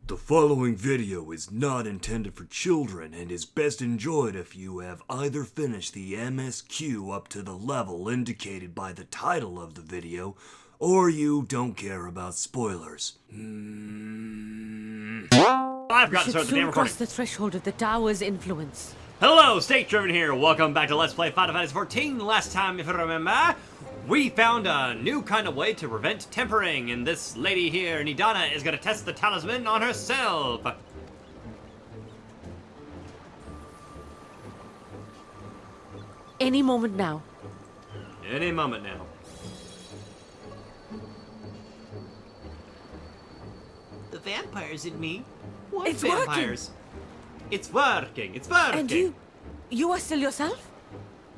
The following video is not intended for children and is best enjoyed if you have either finished the MSQ up to the level indicated by the title of the video, or you don't care about spoilers. I've got to start the damn recording. Cross the threshold of the tower's influence. Hello, State Driven here. Welcome back to Let's Play Final Fantasy XIV. Last time, if you remember, we found a new kind of way to prevent tempering, and this lady here, Nidana, is going to test the talisman on herself. Any moment now. Any moment now. The vampires in me? What It's vampires? It's working. It's working. And you are still yourself?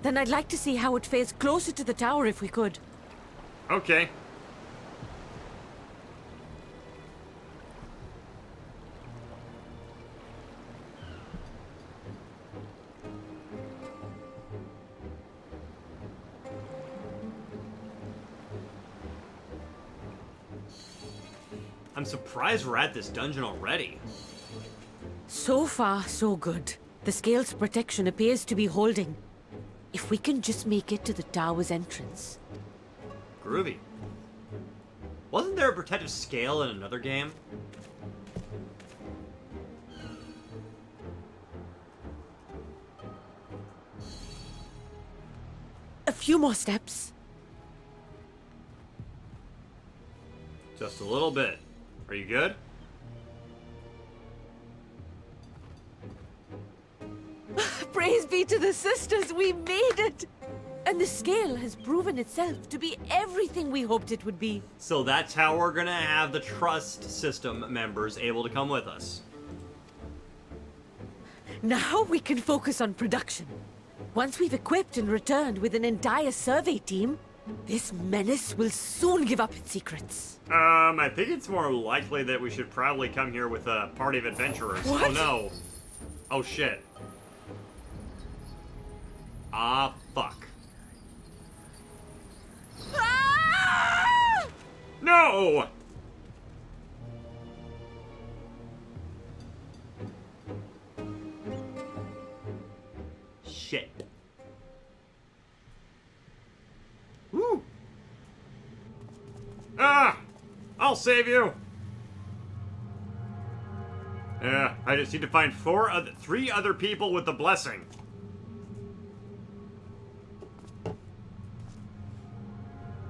Then I'd like to see how it fares closer to the tower if we could. Okay. I'm surprised we're at this dungeon already. So far, so good. The scale's protection appears to be holding. If we can just make it to the tower's entrance. Groovy. Wasn't there a protective scale in another game? A few more steps. Just a little bit. Are you good? Praise be to the sisters, we made it! And the scale has proven itself to be everything we hoped it would be. So that's how we're gonna have the trust system members able to come with us. Now we can focus on production. Once we've equipped and returned with an entire survey team, this menace will soon give up its secrets. I think it's more likely that we should probably come here with a party of adventurers. What? Oh no. Oh shit. Ah, fuck. Ah! No! Shit. Woo! Ah! I'll save you! Yeah, I just need to find three other people with the blessing.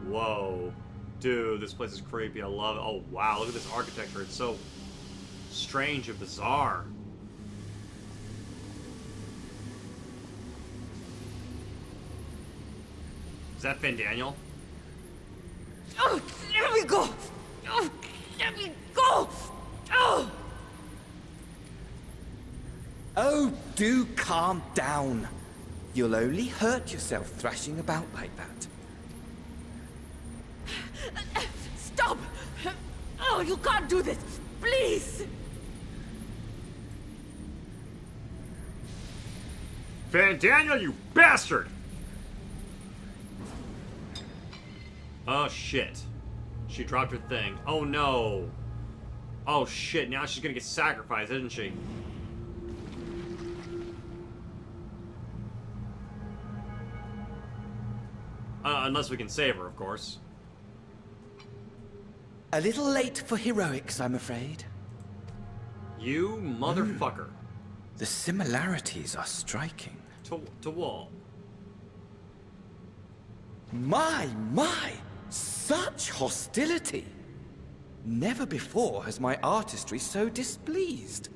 Whoa. Dude, this place is creepy. I love it. Oh, wow. Look at this architecture. It's so strange and bizarre. Is that Finn Daniel? Oh, let me go! Oh, let me go! Oh! Oh, do calm down. You'll only hurt yourself thrashing about like that. Stop! Oh, you can't do this! Please! Van Daniel, you bastard! Oh, shit. She dropped her thing. Oh, no. Oh, shit. Now she's gonna get sacrificed, isn't she? Unless we can save her, of course. A little late for heroics, I'm afraid. You motherfucker. The similarities are striking. To what? My! Such hostility! Never before has my artistry so displeased.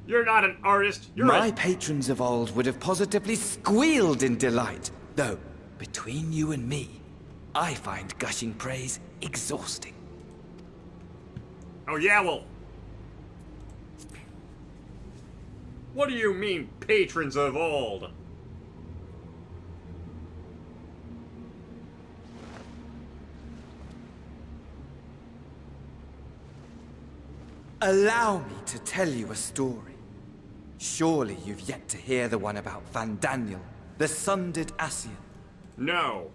You're not an artist. You're My patrons of old would have positively squealed in delight. Though, between you and me, I find gushing praise exhausting. Oh, yeah, well... What do you mean, patrons of old? Allow me to tell you a story. Surely you've yet to hear the one about Van Daniel, the sundered Ascian. No.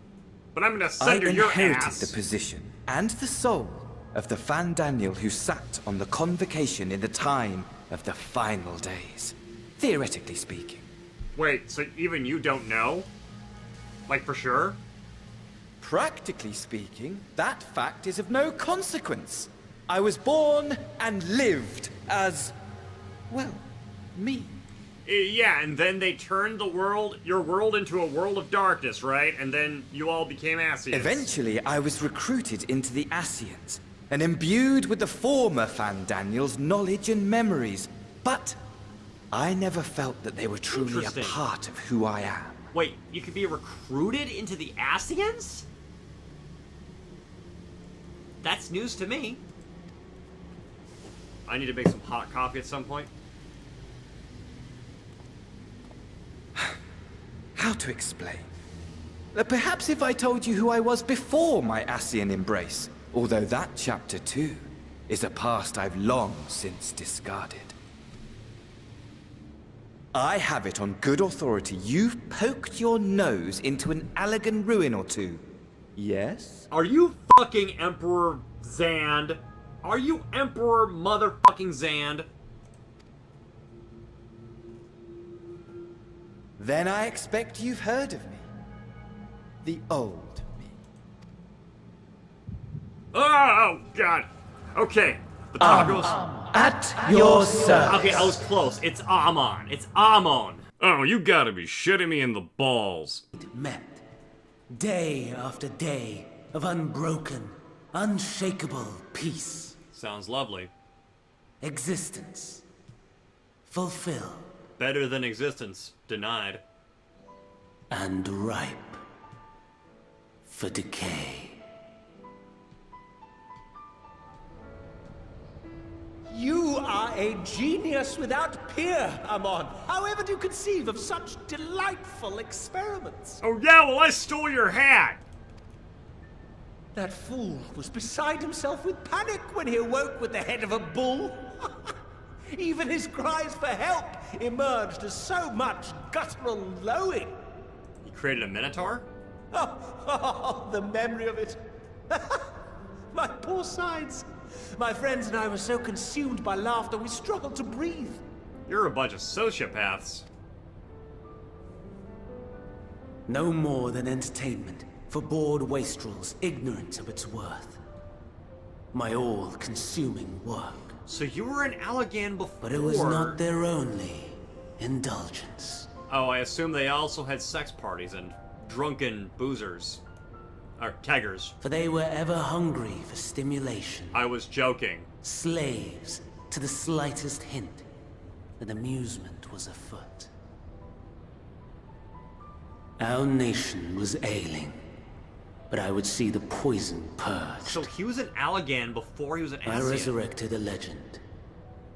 But I'm gonna I sunder your inherited ass. the position and the soul of the Fandaniel who sat on the convocation in the time of the final days. Theoretically speaking. Wait, so even you don't know? Like, for sure? Practically speaking, that fact is of no consequence. I was born and lived as, well, me. Yeah, and then they turned your world into a world of darkness, right? And then you all became Ascians. Eventually, I was recruited into the Ascians and imbued with the former Fandaniel's knowledge and memories. But I never felt that they were truly a part of who I am. Wait, you could be recruited into the Ascians? That's news to me. I need to make some hot coffee at some point. How to explain? Perhaps if I told you who I was before my Ascian embrace, although that chapter too is a past I've long since discarded. I have it on good authority you've poked your nose into an Allegan ruin or two. Yes? Are you fucking Emperor Zand? Are you Emperor motherfucking Zand? Then I expect you've heard of me. The old me. Oh, God. Okay. The tacos. At your service. Okay, I was close. It's Amon. It's Amon. Oh, you gotta be shitting me in the balls. Met, day after day of unbroken, unshakable peace. Sounds lovely. Existence. Fulfill. Better than existence. Denied. And ripe for decay. You are a genius without peer, Amon. However do you conceive of such delightful experiments? Oh yeah, well I stole your hat! That fool was beside himself with panic when he awoke with the head of a bull. Even his cries for help emerged as so much guttural lowing. You created a minotaur? Oh, the memory of it. My poor sides. My friends and I were so consumed by laughter we struggled to breathe. You're a bunch of sociopaths. No more than entertainment for bored wastrels ignorant of its worth. My all-consuming work. So you were an Allegan before... But it was not their only indulgence. Oh, I assume they also had sex parties and drunken boozers. Or keggers. For they were ever hungry for stimulation. I was joking. Slaves to the slightest hint that amusement was afoot. Our nation was ailing, but I would see the poison purged. So he was an Allegan before he was an I Ascian. resurrected a legend.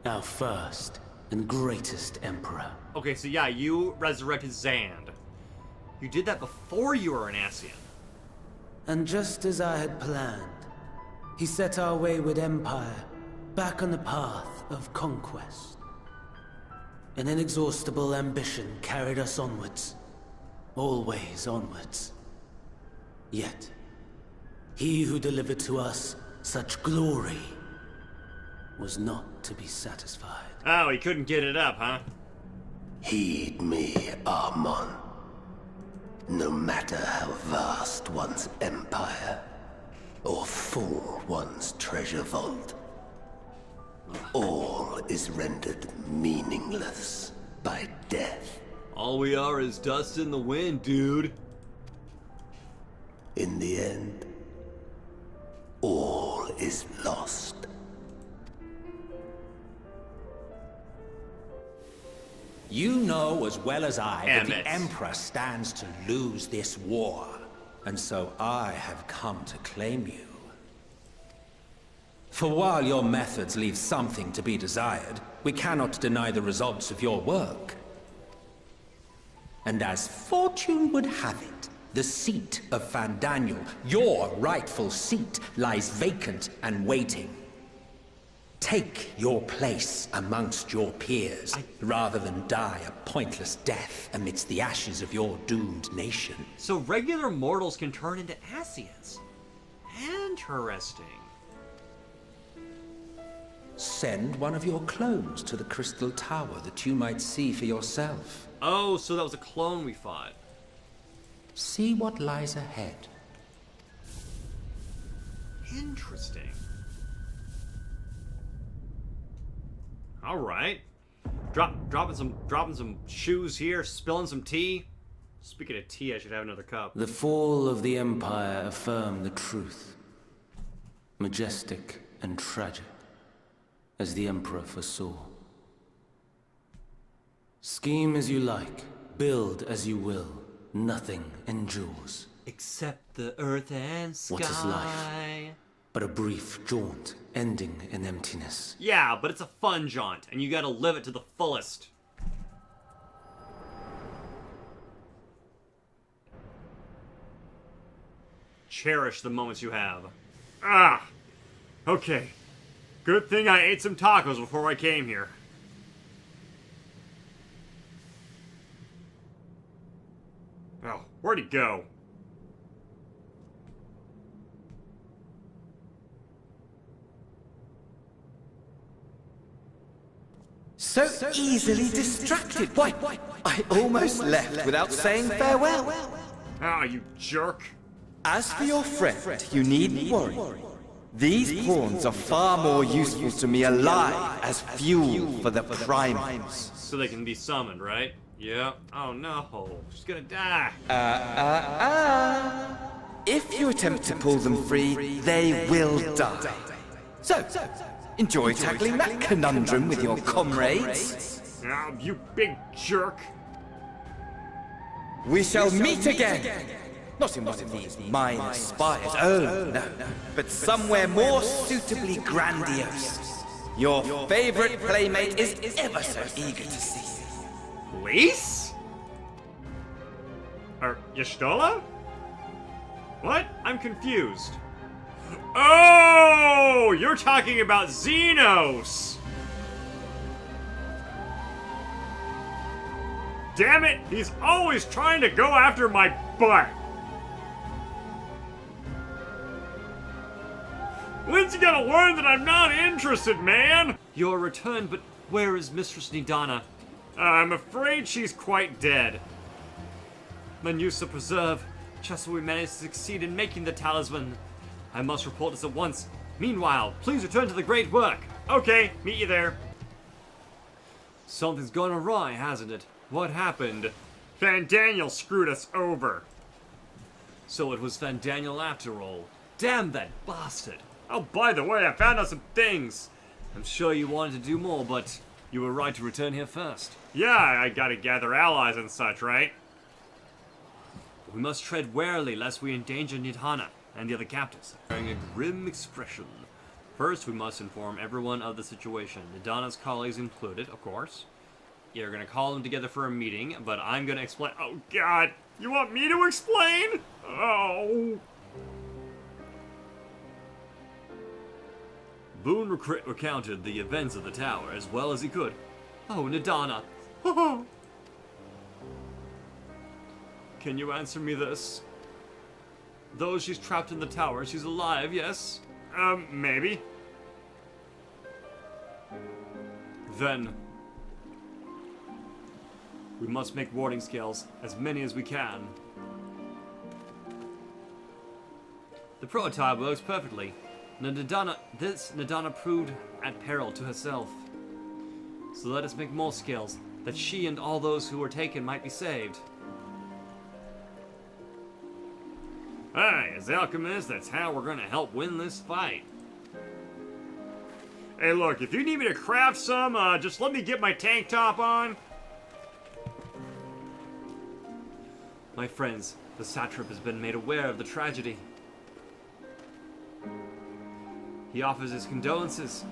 Our first and greatest emperor. Okay, so yeah, you resurrected Zand. You did that before you were an Ascian. And just as I had planned, he set our wayward empire back on the path of conquest. An inexhaustible ambition carried us onwards. Always onwards. Yet, he who delivered to us such glory was not to be satisfied. Oh, he couldn't get it up, huh? Heed me, Amon. No matter how vast one's empire, or full one's treasure vault, all is rendered meaningless by death. All we are is dust in the wind, dude. In the end, all is lost. You know as well as I that Emmett. the Emperor stands to lose this war. And so I have come to claim you. For while your methods leave something to be desired, we cannot deny the results of your work. And as fortune would have it, the seat of Fandaniel, your rightful seat, lies vacant and waiting. Take your place amongst your peers, rather than die a pointless death amidst the ashes of your doomed nation. So regular mortals can turn into Ascians. Interesting. Send one of your clones to the Crystal Tower that you might see for yourself. Oh, so that was a clone we fought. See what lies ahead. Interesting. All right. Dropping some shoes here, spilling some tea. Speaking of tea, I should have another cup. The fall of the Empire affirmed the truth. Majestic and tragic, as the Emperor foresaw. Scheme as you like, build as you will, nothing endures. Except the earth and sky. What is life? But a brief jaunt, ending in emptiness. Yeah, but it's a fun jaunt, and you gotta live it to the fullest. Cherish the moments you have. Ah! Okay. Good thing I ate some tacos before I came here. Oh, where'd he go? So easily distracted. Why, I almost left without saying farewell. Ah, you jerk. As for your friend, you needn't worry. These pawns are far more useful to me alive as fuel for the Primals. So they can be summoned, right? Yeah. Oh no, she's gonna die. If you attempt to pull them free, they will die. So, enjoy tackling that conundrum with your comrades. Ah, you big jerk. We shall meet again. Not in one of these minor spires, oh no, but somewhere more suitably grandiose. Your favorite playmate is ever so eager to see you. Lise? Or Y'shtola? What? I'm confused. Oh, you're talking about Xenos! Damn it, he's always trying to go after my butt! When's he gonna learn that I'm not interested, man? You're returned, but where is Mistress Nidana? I'm afraid she's quite dead. Manusa preserve, just so we managed to succeed in making the talisman. I must report this at once. Meanwhile, please return to the great work. Okay, meet you there. Something's gone awry, hasn't it? What happened? Daniel screwed us over. So it was Daniel after all. Damn that bastard. Oh, by the way, I found out some things. I'm sure you wanted to do more, but you were right to return here first. Yeah, I gotta gather allies and such, right? We must tread warily lest we endanger Nidhana and the other captives. Wearing a grim expression. First, we must inform everyone of the situation. Nidhana's colleagues included, of course. You're gonna call them together for a meeting, but I'm gonna explain. Oh, God! You want me to explain? Oh! Boone recounted the events of the tower as well as he could. Oh, Nidana. Can you answer me this? Though she's trapped in the tower, she's alive, yes? Maybe. Then we must make warding scales, as many as we can. The prototype works perfectly. Nidana proved at peril to herself. So let us make more scales, that she and all those who were taken might be saved. Aye, as alchemists, that's how we're gonna help win this fight. Hey look, if you need me to craft some, just let me get my tank top on. My friends, the satrap has been made aware of the tragedy. He offers his condolences,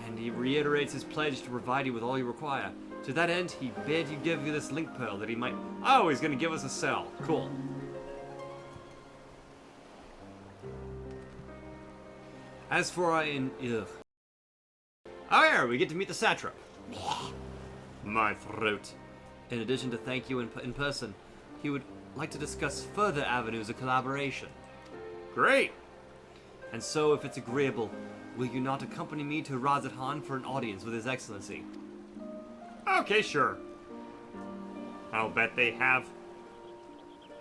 and he reiterates his pledge to provide you with all you require. To that end, he bid you give you this link pearl that he might... Oh, he's gonna give us a cell. Cool. As for Oh yeah, we get to meet the satrap. My throat. In addition to thank you in person, he would like to discuss further avenues of collaboration. Great! And so, if it's agreeable, will you not accompany me to Razathan for an audience with His Excellency? Okay, sure. I'll bet they have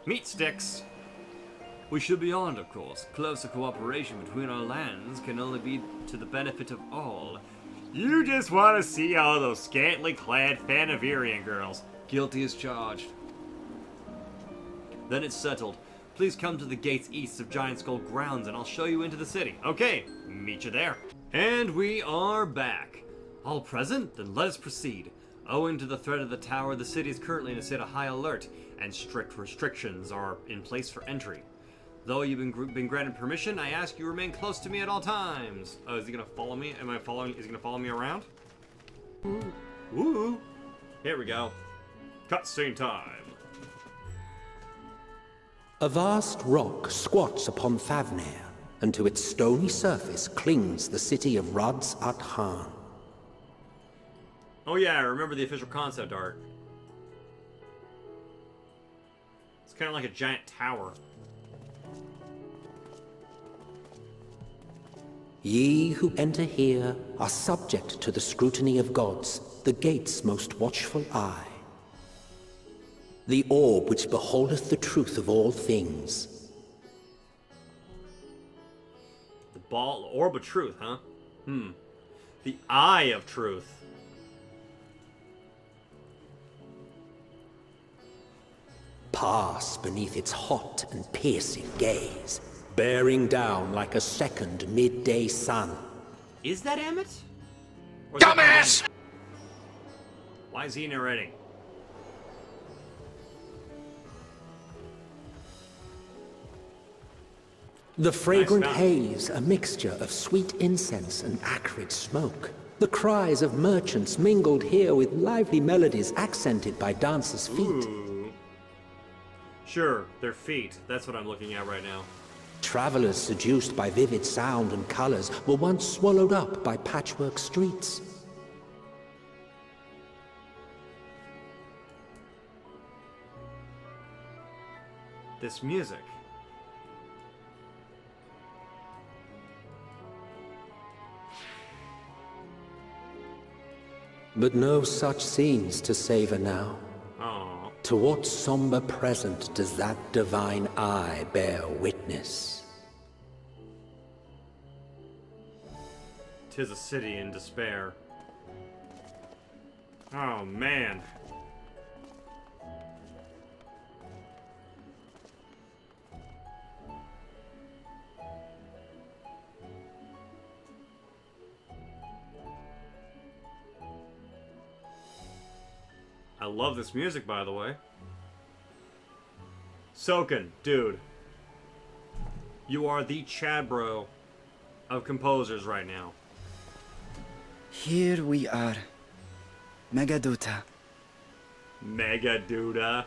meat sticks. We should be honored, of course. Closer cooperation between our lands can only be to the benefit of all. You just want to see all those scantily clad Fanavirian girls. Guilty as charged. Then it's settled. Please come to the gates east of Giant Skull grounds and I'll show you into the city. Okay, meet you there. And we are back. All present? Then let us proceed. Owing to the threat of the tower, the city is currently in a state of high alert, and strict restrictions are in place for entry. Though you've been granted permission, I ask you remain close to me at all times. Oh, is he gonna follow me? Am I following? Is he gonna follow me around? Ooh. Here we go. Cutscene time. A vast rock squats upon Thavnair, and to its stony surface clings the city of Razathan. Oh yeah, I remember the official concept art. It's kind of like a giant tower. Ye who enter here are subject to the scrutiny of gods, the gate's most watchful eye. The orb which beholdeth the truth of all things. The orb of truth, huh? The eye of truth. Pass beneath its hot and piercing gaze, bearing down like a second midday sun. Is that Emmett? Dumbass! Why is he narrating? The fragrant Nice haze, a mixture of sweet incense and acrid smoke. The cries of merchants mingled here with lively melodies accented by dancers' feet. Ooh. Sure, their feet. That's what I'm looking at right now. Travelers seduced by vivid sound and colors were once swallowed up by patchwork streets. This music. But no such scenes to savor now. Oh. To what somber present does that divine eye bear witness? 'Tis a city in despair. Oh man. I love this music, by the way. Soken, dude. You are the Chadbro of composers right now. Here we are. Megaduta. Megaduda.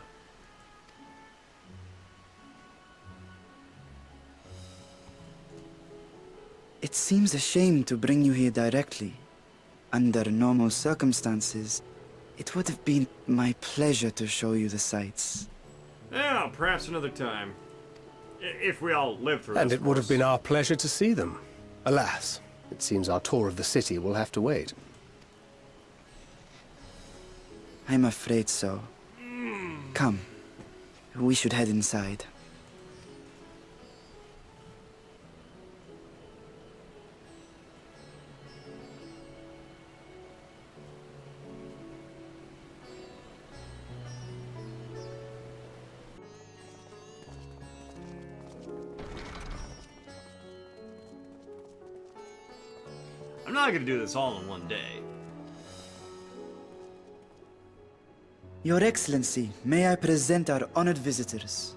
It seems a shame to bring you here directly. Under normal circumstances, it would have been my pleasure to show you the sights. Yeah, perhaps another time. If we all live through And this, it would have course. been our pleasure to see them. Alas, it seems our tour of the city will have to wait. I'm afraid so. Come, we should head inside. I'm not gonna do this all in one day. Your Excellency, may I present our honored visitors?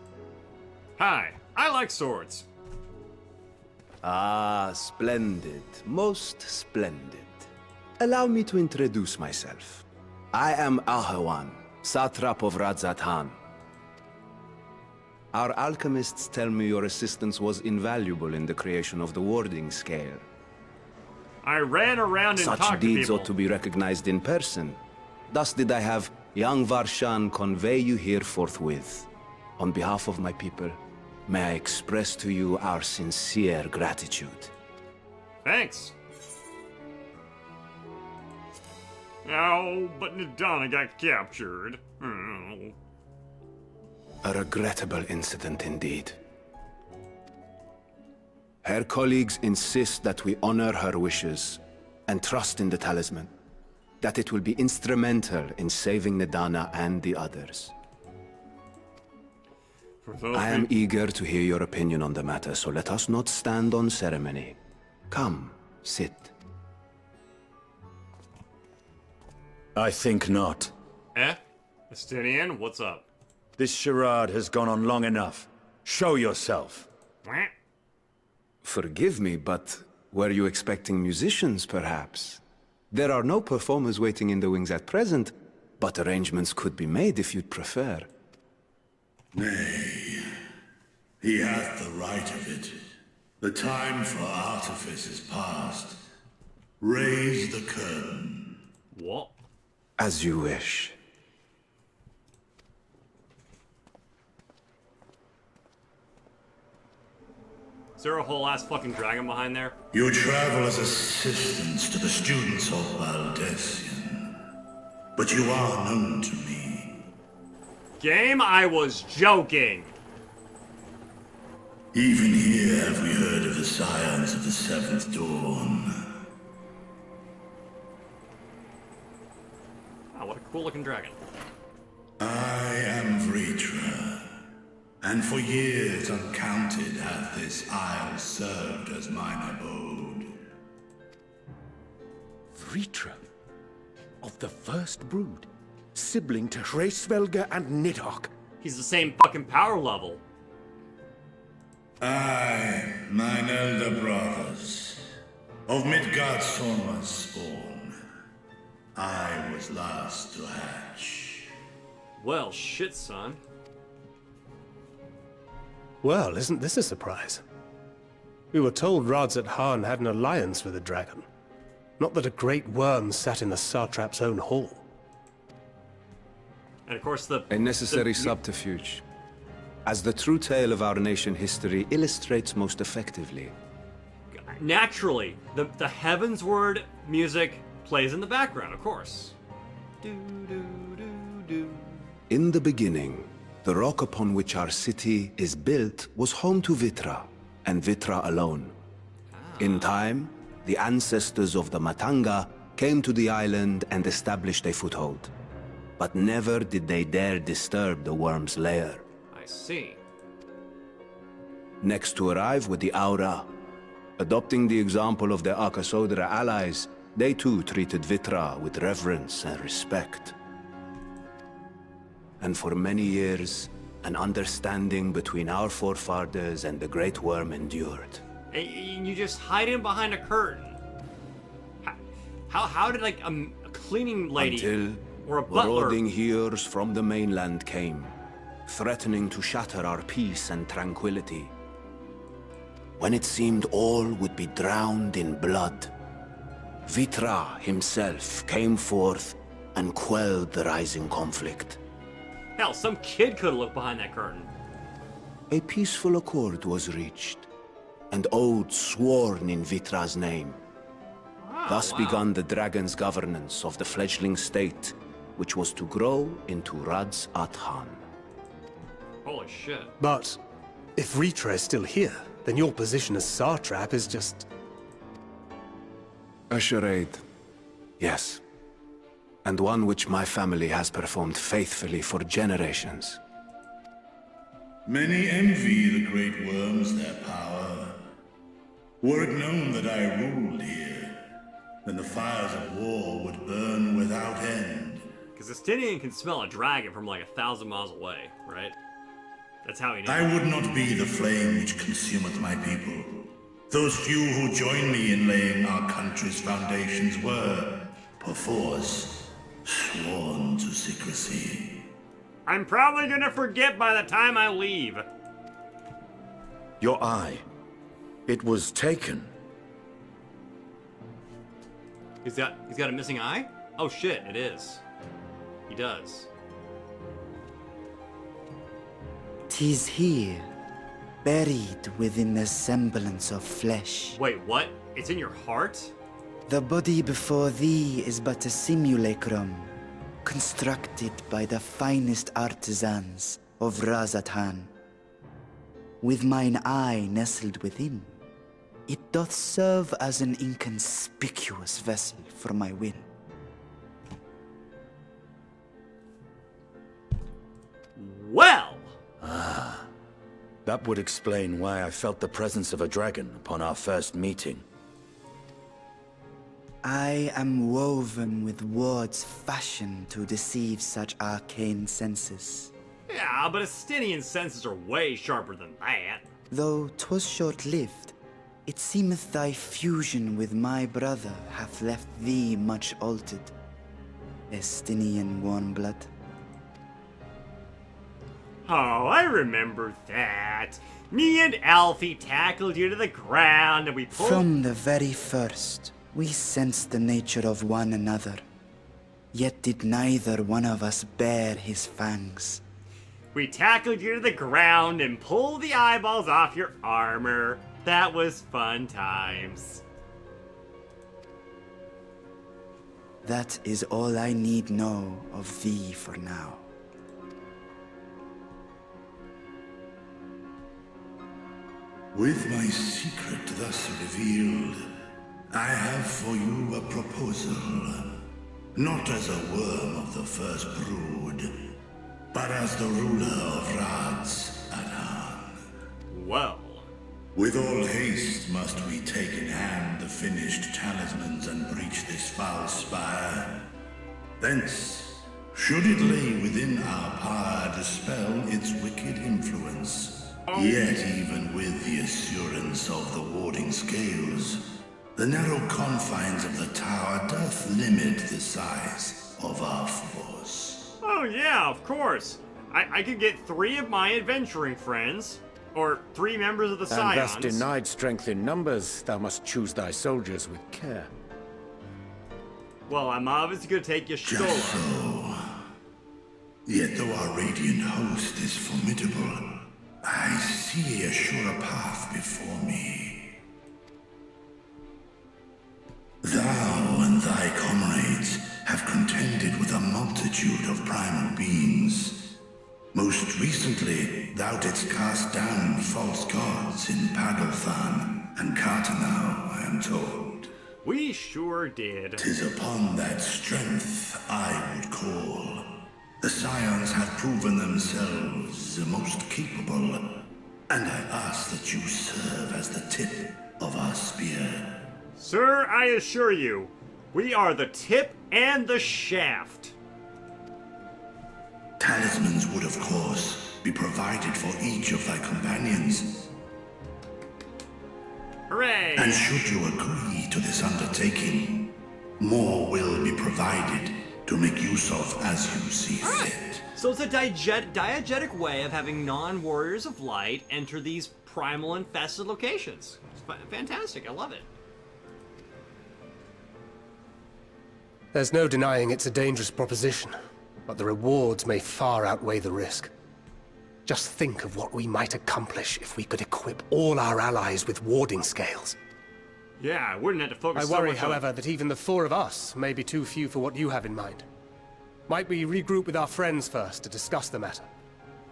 Hi, I like swords. Ah, splendid. Most splendid. Allow me to introduce myself. I am Ahawan, satrap of Razathan. Our alchemists tell me your assistance was invaluable in the creation of the warding scale. I ran around and Such talked to deeds people. ought to be recognized in person. Thus did I have young Varshan convey you here forthwith. On behalf of my people, may I express to you our sincere gratitude. Thanks. Oh, but Nidana got captured. Oh. A regrettable incident indeed. Her colleagues insist that we honor her wishes and trust in the talisman, that it will be instrumental in saving Nidana and the others. I am eager to hear your opinion on the matter, so let us not stand on ceremony. Come, sit. I think not. Eh? Estinian, what's up? This charade has gone on long enough. Show yourself. Mwah. Forgive me, but were you expecting musicians, perhaps? There are no performers waiting in the wings at present, but arrangements could be made if you'd prefer. Nay, he hath the right of it. The time for artifice is past. Raise the curtain. What? As you wish. Is there a whole ass fucking dragon behind there? You travel as assistants to the students of Valdesian, but you are known to me. Game, I was joking. Even here have we heard of the scions of the Seventh Dawn. Oh, what a cool looking dragon. I am Vritra, and for years uncounted hath this isle served as mine abode. Vritra, of the First Brood, sibling to Hraesvelga and Nidhogg. He's the same fucking power level. I, mine elder brothers, of Midgard Sorma's spawn, I was last to hatch. Well, shit, son. Well, isn't this a surprise? We were told Radzat Han had an alliance with a dragon. Not that a great worm sat in the satrap's own hall. And of course the... A necessary subterfuge, as the true tale of our nation history illustrates most effectively. Naturally, the Heavensward music plays in the background, of course. Do, do, do, do. In the beginning, the rock upon which our city is built was home to Vitra, and Vitra alone. In time, the ancestors of the Matanga came to the island and established a foothold. But never did they dare disturb the worm's lair. I see. Next to arrive with the Aura, adopting the example of their Akasodra allies, they too treated Vitra with reverence and respect. And for many years, an understanding between our forefathers and the Great Worm endured. And you just hide him behind a curtain. How did, like, a cleaning lady Until or a butler... marauding hears from the mainland came, threatening to shatter our peace and tranquility. When it seemed all would be drowned in blood, Vitra himself came forth and quelled the rising conflict. Hell, some kid could have looked behind that curtain. A peaceful accord was reached, and oaths sworn in Vitra's name. Thus began the dragon's governance of the fledgling state, which was to grow into Radzat Han. Holy shit. But if Vritra is still here, then your position as satrap is just... A charade, yes. And one which my family has performed faithfully for generations. Many envy the great worms their power. Were it known that I ruled here, then the fires of war would burn without end. Because Estinian can smell a dragon from like 1,000 miles away, right? That's how he knew. I would not be the flame which consumeth my people. Those few who joined me in laying our country's foundations were, perforce, sworn to secrecy. I'm probably gonna forget by the time I leave. Your eye. It was taken. He's got a missing eye? Oh shit, it is. He does. 'Tis here, buried within the semblance of flesh. Wait, what? It's in your heart? The body before thee is but a simulacrum, constructed by the finest artisans of Razathan. With mine eye nestled within, it doth serve as an inconspicuous vessel for my will. Well! That would explain why I felt the presence of a dragon upon our first meeting. I am woven with words fashioned to deceive such arcane senses. Yeah, but Estinian senses are way sharper than that. Though 'twas short-lived, it seemeth thy fusion with my brother hath left thee much altered, Estinian warmblood. Oh, I remember that. Me and Alfie tackled you to the ground and we pulled... From the very first, we sensed the nature of one another. Yet did neither one of us bare his fangs. We tackled you to the ground and pulled the eyeballs off your armor. That was fun times. That is all I need know of thee for now. With my secret thus revealed, I have for you a proposal. Not as a worm of the first brood, but as the ruler of Radz at Han. Whoa. With all haste must we take in hand the finished talismans and breach this foul spire. Thence, should it lay within our power, dispel its wicked influence. Yet even with the assurance of the warding scales, the narrow confines of the tower doth limit the size of our force. Oh yeah, of course. I could get 3 of my adventuring friends, or 3 members of the And thus Scions. denied strength in numbers, thou must choose thy soldiers with care. Well, I'm obviously gonna take Just Yashtola. so. Yet though our radiant host is formidable, I see a surer path before me. Thou and thy comrades have contended with a multitude of primal beings. Most recently, thou didst cast down false gods in Pagalthan and Cartanau, I am told. We sure did. 'Tis upon that strength I would call. The Scions have proven themselves the most capable, and I ask that you serve as the tip of our spear. Sir, I assure you, we are the tip and the shaft. Talismans would, of course, be provided for each of thy companions. Hooray! And should you agree to this undertaking, more will be provided to make use of as you see fit. So it's a diegetic way of having non-warriors of light enter these primal infested locations. It's fantastic, I love it. There's no denying it's a dangerous proposition, but the rewards may far outweigh the risk. Just think of what we might accomplish if we could equip all our allies with warding scales. Yeah, I wouldn't have to focus I so worry, much on- however, that even the 4 of us may be too few for what you have in mind. Might we regroup with our friends first to discuss the matter?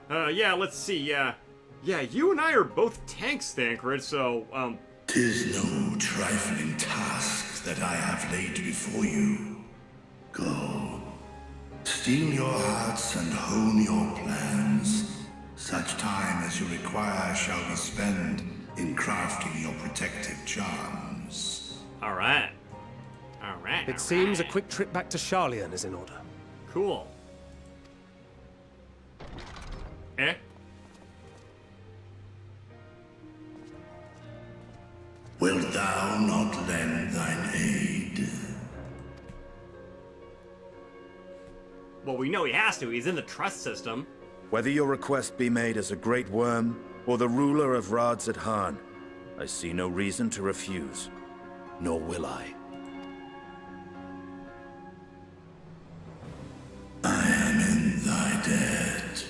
Yeah, let's see, yeah, you and I are both tanks, Thancred, so, 'Tis no trifling task that I have laid before you. Go. Steel your hearts and hone your plans. Such time as you require shall be spent in crafting your protective charms. alright. It seems a quick trip back to Sharlayan is in order. Cool. Eh? Wilt thou not lend thine aid? Well, we know he has to, he's in the trust system. Whether your request be made as a great worm, or the ruler of Radz at Han, I see no reason to refuse. Nor will I. I am in thy debt.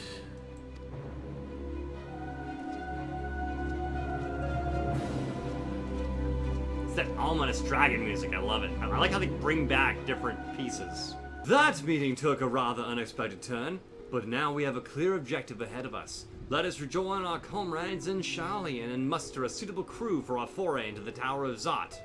Is that ominous dragon music. I love it. I like how they bring back different pieces. That meeting took a rather unexpected turn, but now we have a clear objective ahead of us. Let us rejoin our comrades in Sharlayan and muster a suitable crew for our foray into the Tower of Zot.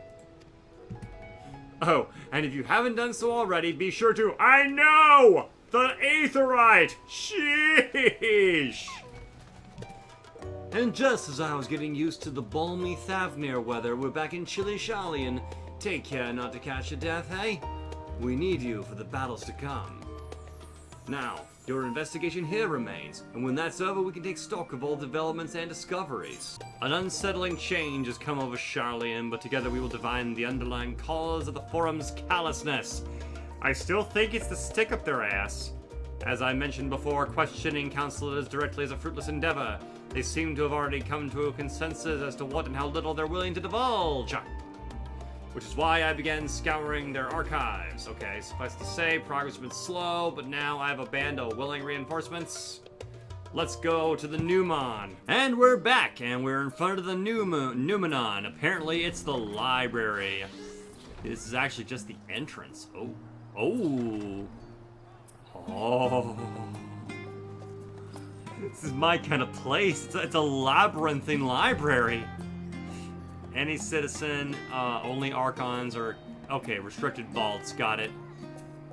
Oh, and if you haven't done so already, be sure to, I know! The Aetherite! Sheesh! And just as I was getting used to the balmy Thavnir weather, we're back in chilly Sharlayan. Take care not to catch a death, hey? We need you for the battles to come. Now, your investigation here remains, and when that's over, we can take stock of all developments and discoveries. An unsettling change has come over Sharlayan, but together we will divine the underlying cause of the Forum's callousness. I still think it's the stick up their ass. As I mentioned before, questioning counselors directly is a fruitless endeavor. They seem to have already come to a consensus as to what and how little they're willing to divulge. Which is why I began scouring their archives. Okay, suffice to say, progress has been slow, but now I have a band of willing reinforcements. Let's go to the Newmon. And we're back, and we're in front of the Numenon. Apparently, it's the library. This is actually just the entrance. Oh. This is my kind of place. It's a labyrinthine library. Any citizen, only Archons or... Okay, restricted vaults, got it.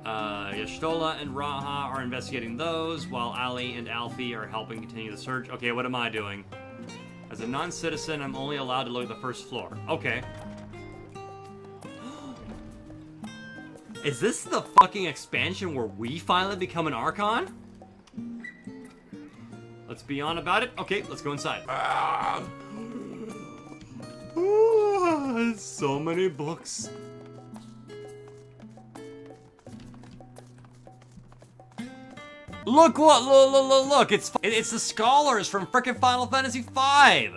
Y'shtola and Raha are investigating those, while Ali and Alfie are helping continue the search. Okay, what am I doing? As a non-citizen, I'm only allowed to look at the first floor. Okay. Is this the fucking expansion where we finally become an Archon? Let's be on about it. Okay, let's go inside. So many books. Look what, look, it's the scholars from frickin' Final Fantasy V.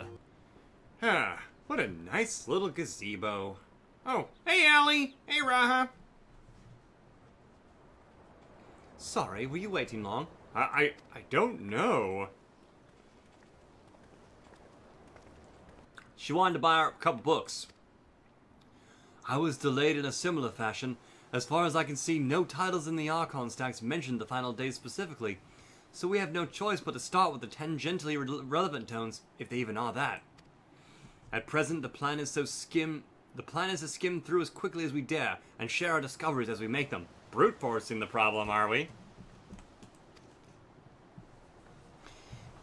Huh, what a nice little gazebo. Oh, hey Allie, hey Raha. Sorry, were you waiting long? I don't know. She wanted to buy a couple books. I was delayed in a similar fashion. As far as I can see, no titles in the Archon stacks mentioned the final day specifically, so we have no choice but to start with the tangentially relevant tones, if they even are that. At present, the plan is to skim through as quickly as we dare, and share our discoveries as we make them. Brute forcing the problem, are we?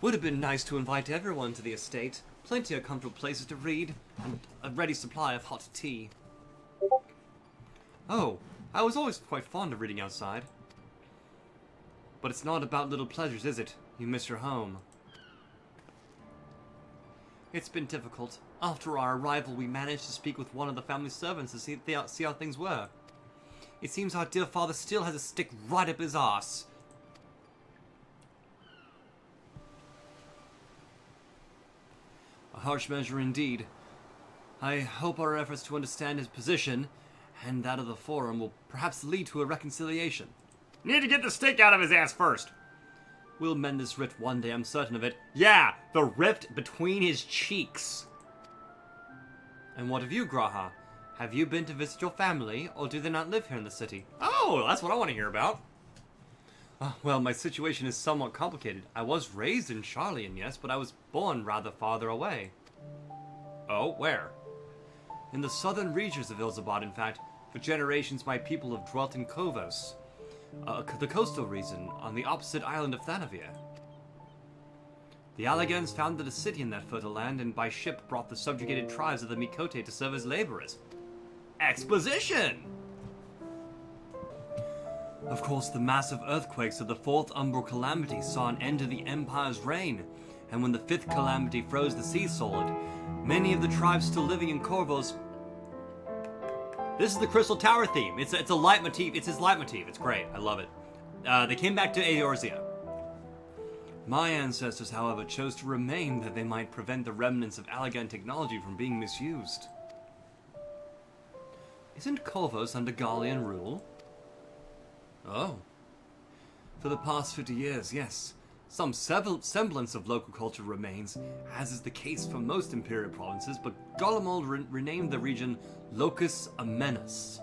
Would have been nice to invite everyone to the estate. Plenty of comfortable places to read, and a ready supply of hot tea. Oh, I was always quite fond of reading outside. But it's not about little pleasures, is it? You miss your home. It's been difficult. After our arrival, we managed to speak with one of the family servants to see how things were. It seems our dear father still has a stick right up his arse. A harsh measure indeed. I hope our efforts to understand his position, and that of the Forum, will perhaps lead to a reconciliation. Need to get the stick out of his ass first. We'll mend this rift one day, I'm certain of it. Yeah, the rift between his cheeks. And what of you, Graha? Have you been to visit your family, or do they not live here in the city? Oh, that's what I want to hear about. Well, my situation is somewhat complicated. I was raised in Sharlayan, yes, but I was born rather farther away. Oh, where? In the southern regions of Ilzabad, in fact. For generations, my people have dwelt in Kovos, the coastal region on the opposite island of Thanavir. The Allegans founded a city in that fertile land, and by ship brought the subjugated tribes of the Mikote to serve as laborers. Exposition! Of course, the massive earthquakes of the Fourth Umbral Calamity saw an end to the Empire's reign, and when the Fifth Calamity froze the sea solid, many of the tribes still living in Corvos... This is the Crystal Tower theme. It's a leitmotif. It's his leitmotif. It's great. I love it. They came back to Eorzea. My ancestors, however, chose to remain that they might prevent the remnants of Allegan technology from being misused. Isn't Corvos under Gallian rule? Oh. For the past 50 years, yes. Some semblance of local culture remains, as is the case for most Imperial provinces, but Golemold renamed the region Locus Amonis.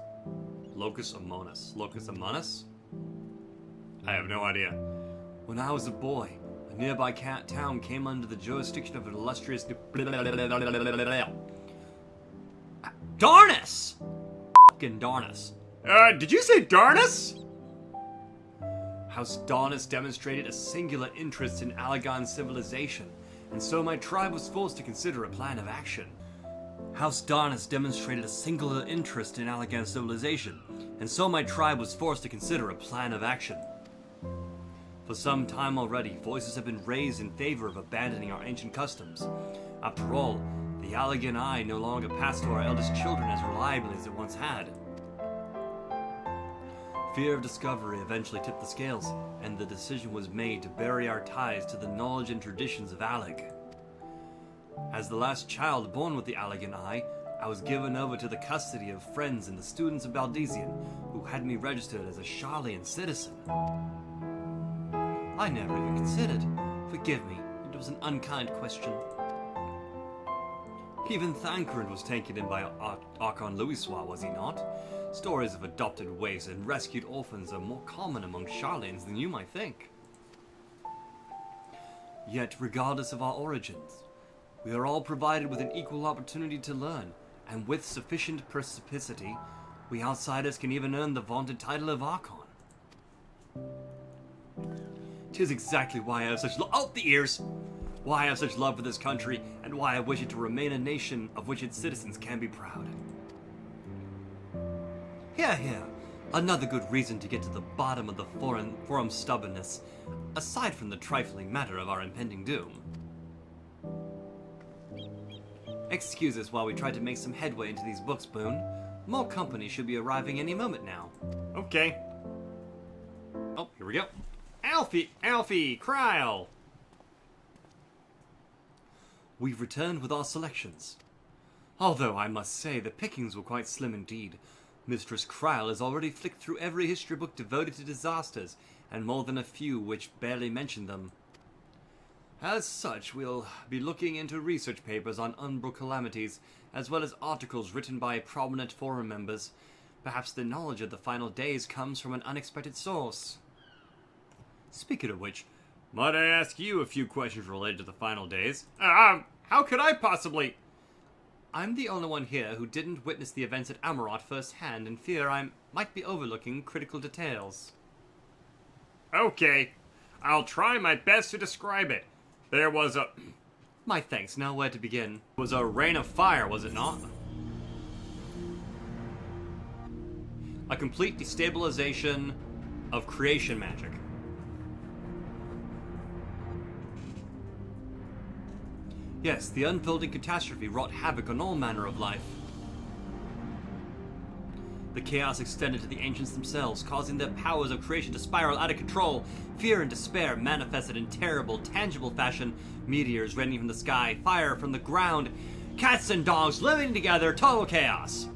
Locus Amonis. Locus Amonis? I have no idea. When I was a boy, a nearby town came under the jurisdiction of an illustrious... Darnus! Fucking Darnus. Did you say Darnus? House Darnus demonstrated a singular interest in Allagan civilization, and so my tribe was forced to consider a plan of action. House Darnus demonstrated a singular interest in Allagan civilization, and so my tribe was forced to consider a plan of action. For some time already, voices have been raised in favor of abandoning our ancient customs. After all, the Allagan Eye no longer passed to our eldest children as reliably as it once had. Fear of discovery eventually tipped the scales, and the decision was made to bury our ties to the knowledge and traditions of Allag. As the last child born with the Allagan Eye, I was given over to the custody of friends and the students of Baldesion, who had me registered as a Sharlayan citizen. I never even considered. Forgive me, it was an unkind question. Even Thancred was taken in by Archon Louisoix, was he not? Stories of adopted waifs and rescued orphans are more common among Sharlayans than you might think. Yet, regardless of our origins, we are all provided with an equal opportunity to learn, and with sufficient perspicacity, we outsiders can even earn the vaunted title of Archon. 'Tis exactly why I have such why I have such love for this country, and why I wish it to remain a nation of which its citizens can be proud. Here, another good reason to get to the bottom of the forum's stubbornness, aside from the trifling matter of our impending doom. Excuse us while we try to make some headway into these books, Boone. More company should be arriving any moment now. Okay. Oh, here we go. Alfie, Kryl! We've returned with our selections. Although, I must say, the pickings were quite slim indeed. Mistress Kryl has already flicked through every history book devoted to disasters, and more than a few which barely mention them. As such, we'll be looking into research papers on umbral calamities, as well as articles written by prominent forum members. Perhaps the knowledge of the final days comes from an unexpected source. Speaking of which, might I ask you a few questions related to the final days? How could I possibly... I'm the only one here who didn't witness the events at Amarot firsthand and fear I might be overlooking critical details. Okay, I'll try my best to describe it. There was a... My thanks, now where to begin? It was a rain of fire, was it not? A complete destabilization of creation magic. Yes, the unfolding catastrophe wrought havoc on all manner of life. The chaos extended to the ancients themselves, causing their powers of creation to spiral out of control. Fear and despair manifested in terrible, tangible fashion. Meteors raining from the sky, fire from the ground, cats and dogs living together, total chaos.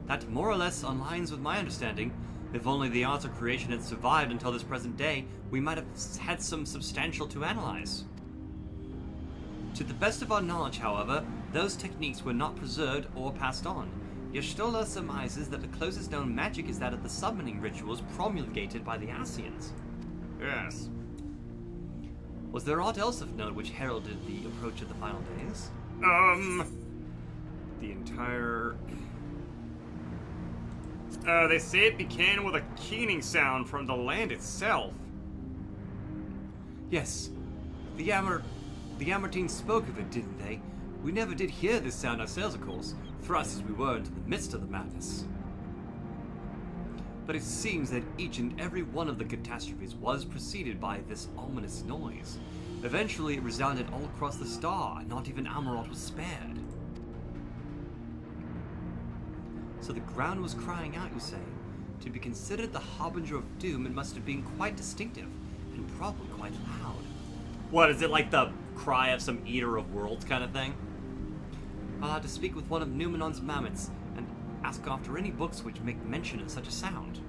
That more or less aligns with my understanding. If only the arts of creation had survived until this present day, we might have had some substantial to analyze. To the best of our knowledge, however, those techniques were not preserved or passed on. Y'shtola surmises that the closest known magic is that of the summoning rituals promulgated by the Ascians. Yes. Was there aught else of note which heralded the approach of the final days? The entire... they say it began with a keening sound from the land itself. Yes, the Amartine spoke of it, didn't they? We never did hear this sound ourselves, of course, thrust as we were into the midst of the madness. But it seems that each and every one of the catastrophes was preceded by this ominous noise. Eventually it resounded all across the star, and not even Amarot was spared. So the ground was crying out, you say? To be considered the harbinger of doom, it must have been quite distinctive, and probably quite loud. What, is it like the cry of some eater of worlds kind of thing? I'll have to speak with one of Numenon's mammoths, and ask after any books which make mention of such a sound.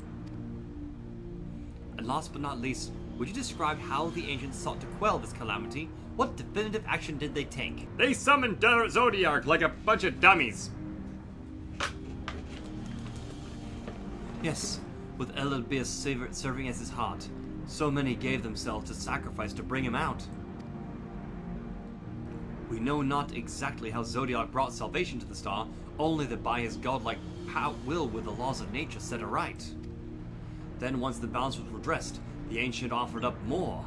And last but not least, Would you describe how the ancients sought to quell this calamity? What definitive action did they take? They summoned Zodiark like a bunch of dummies. Yes, with Elelbeus serving as his heart. So many gave themselves to sacrifice to bring him out. We know not exactly how Zodiark brought salvation to the star, only that by his godlike will with the laws of nature set aright. Then once the balance was redressed, the ancient offered up more.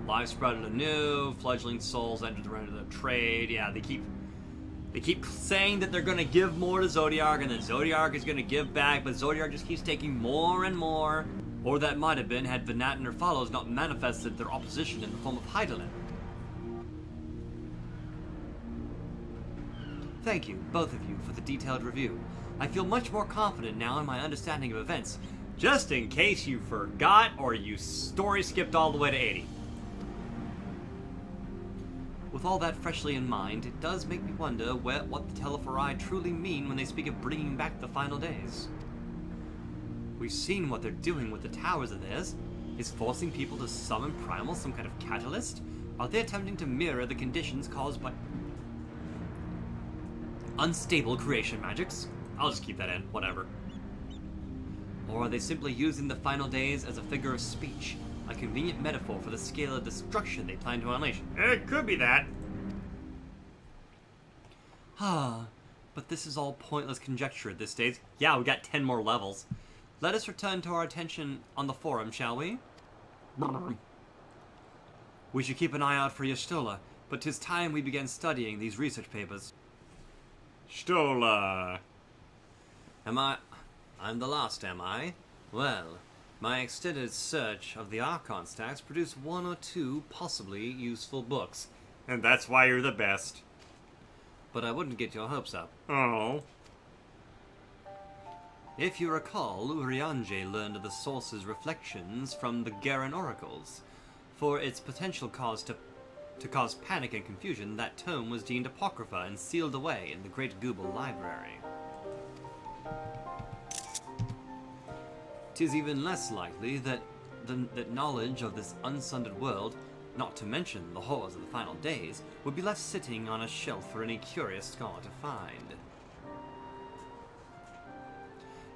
Lives sprouted anew, fledgling souls entered the realm of the trade. Yeah, they keep saying that they're gonna give more to Zodiark, and then Zodiark is gonna give back, but Zodiark just keeps taking more and more. Or that might have been had Venat and her followers not manifested their opposition in the form of Hydaelyn. Thank you, both of you, for the detailed review. I feel much more confident now in my understanding of events, just in case you forgot or you story skipped all the way to 80. With all that freshly in mind, it does make me wonder what the Teleferi truly mean when they speak of bringing back the final days. We've seen what they're doing with the towers of theirs. Is forcing people to summon Primal some kind of catalyst? Are they attempting to mirror the conditions caused by unstable creation magics? I'll just keep that in, whatever. Or are they simply using the final days as a figure of speech? A convenient metaphor for the scale of destruction they plan to unleash. It could be that. But this is all pointless conjecture at this stage. Yeah, we got 10 more levels. Let us return to our attention on the forum, shall we? We should keep an eye out for Y'shtola, but 'tis time we began studying these research papers. Stola. I'm the last, am I? Well, my extended search of the Archon stacks produced 1 or 2 possibly useful books. And that's why you're the best. But I wouldn't get your hopes up. Oh. If you recall, Urianger learned of the source's reflections from the Garen oracles. For its potential cause to cause panic and confusion, that tome was deemed apocrypha and sealed away in the Great Google Library. 'Tis even less likely that knowledge of this unsundered world, not to mention the horrors of the final days, would be left sitting on a shelf for any curious scholar to find.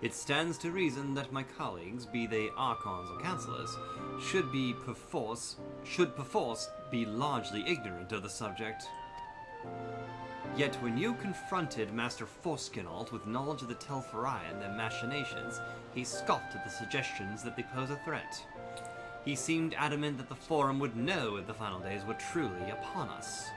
It stands to reason that my colleagues, be they archons or councillors, should perforce be largely ignorant of the subject. Yet when you confronted Master Forskinalt with knowledge of the Telferi and their machinations, he scoffed at the suggestions that they pose a threat. He seemed adamant that the Forum would know if the final days were truly upon us.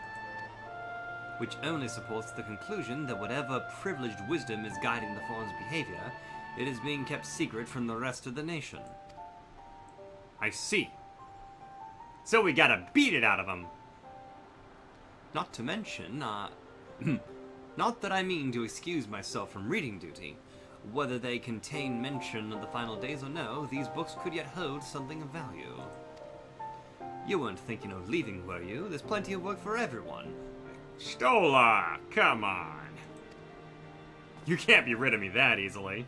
Which only supports the conclusion that whatever privileged wisdom is guiding the Forum's behavior, it is being kept secret from the rest of the nation. I see. So we gotta beat it out of them. Not to mention, not that I mean to excuse myself from reading duty. Whether they contain mention of the final days or no, these books could yet hold something of value. You weren't thinking of leaving, were you? There's plenty of work for everyone. Stola, come on. You can't be rid of me that easily.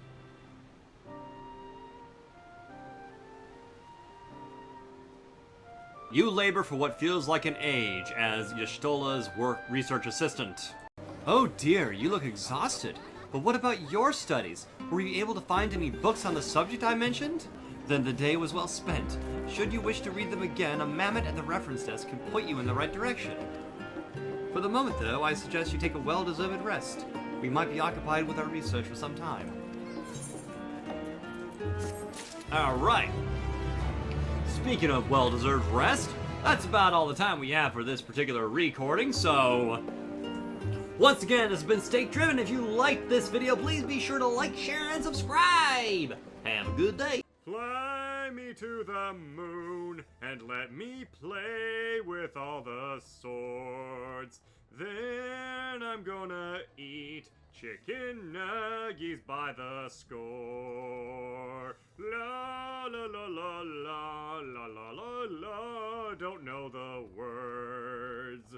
You labor for what feels like an age as Y'shtola's research assistant. Oh dear, you look exhausted. But what about your studies? Were you able to find any books on the subject I mentioned? Then the day was well spent. Should you wish to read them again, a mammoth at the reference desk can point you in the right direction. For the moment, though, I suggest you take a well-deserved rest. We might be occupied with our research for some time. Alright. Speaking of well-deserved rest, that's about all the time we have for this particular recording, so... Once again, this has been Stake Driven. If you liked this video, please be sure to like, share, and subscribe! Have a good day! Fly me to the moon, and let me play with all the swords. Then I'm gonna eat chicken nuggies by the score. La la la la la la la la la, don't know the words.